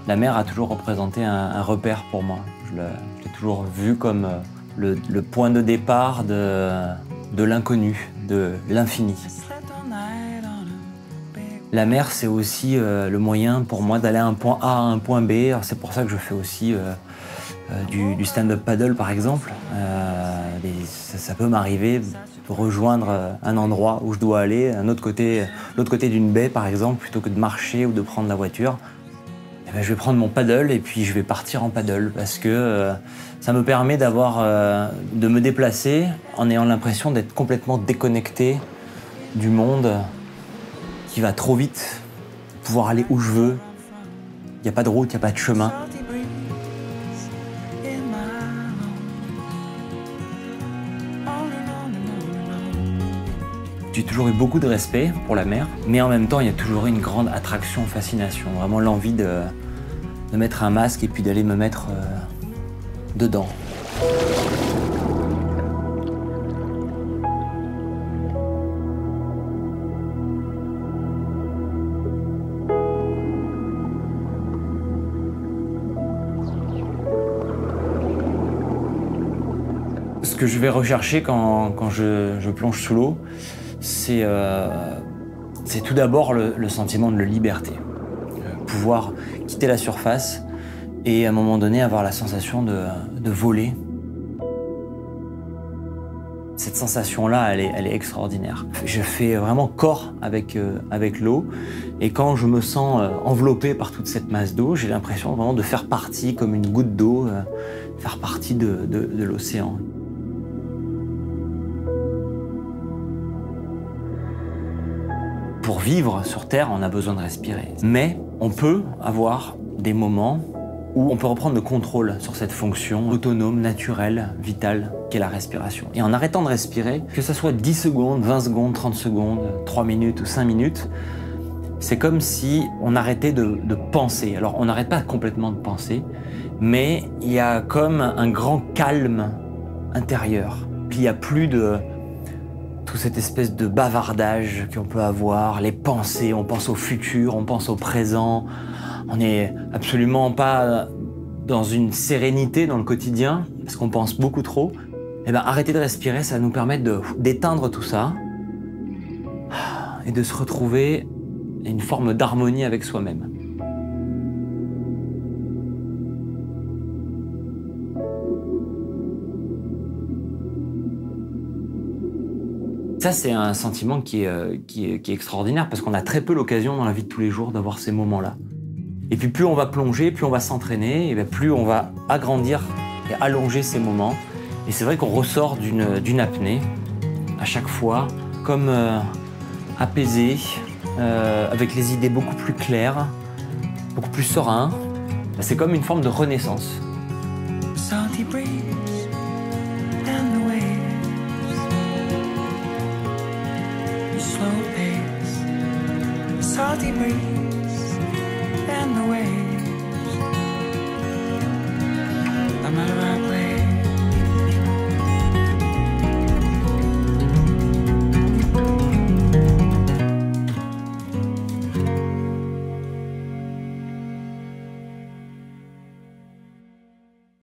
La mer a toujours représenté un repère pour moi. Je l'ai toujours vu comme le point de départ de l'inconnu, de l'infini. La mer, c'est aussi le moyen pour moi d'aller à un point A à un point B. C'est pour ça que je fais aussi du stand-up paddle, par exemple. Ça peut m'arriver de rejoindre un endroit où je dois aller, l'autre côté d'une baie, par exemple, plutôt que de marcher ou de prendre la voiture. Eh bien, je vais prendre mon paddle et puis je vais partir en paddle parce que ça me permet de me déplacer en ayant l'impression d'être complètement déconnecté du monde qui va trop vite, pouvoir aller où je veux. Il n'y a pas de route, il n'y a pas de chemin. J'ai toujours eu beaucoup de respect pour la mer, mais en même temps, il y a toujours eu une grande attraction, fascination. Vraiment l'envie de mettre un masque et puis d'aller me mettre dedans. Ce que je vais rechercher quand je plonge sous l'eau, c'est tout d'abord le sentiment de liberté. Pouvoir quitter la surface et à un moment donné avoir la sensation de voler. Cette sensation-là, elle est extraordinaire. Je fais vraiment corps avec l'eau et quand je me sens enveloppé par toute cette masse d'eau, j'ai l'impression vraiment de faire partie, comme une goutte d'eau, faire partie de l'océan. Pour vivre sur Terre, on a besoin de respirer. Mais on peut avoir des moments où on peut reprendre le contrôle sur cette fonction autonome, naturelle, vitale, qu'est la respiration. Et en arrêtant de respirer, que ce soit 10 secondes, 20 secondes, 30 secondes, 3 minutes ou 5 minutes, c'est comme si on arrêtait de penser. Alors on n'arrête pas complètement de penser, mais il y a comme un grand calme intérieur. Puis il n'y a plus de toute cette espèce de bavardage qu'on peut avoir, les pensées, on pense au futur, on pense au présent, on n'est absolument pas dans une sérénité dans le quotidien, parce qu'on pense beaucoup trop. Et bien, arrêter de respirer, ça va nous permettre d'éteindre tout ça et de se retrouver une forme d'harmonie avec soi-même. Ça, c'est un sentiment qui est extraordinaire parce qu'on a très peu l'occasion dans la vie de tous les jours d'avoir ces moments-là. Et puis plus on va plonger, plus on va s'entraîner, et plus on va agrandir et allonger ces moments. Et c'est vrai qu'on ressort d'une apnée à chaque fois comme apaisé, avec les idées beaucoup plus claires, beaucoup plus serein. C'est comme une forme de renaissance. Slow pace, salty breeze, and the waves.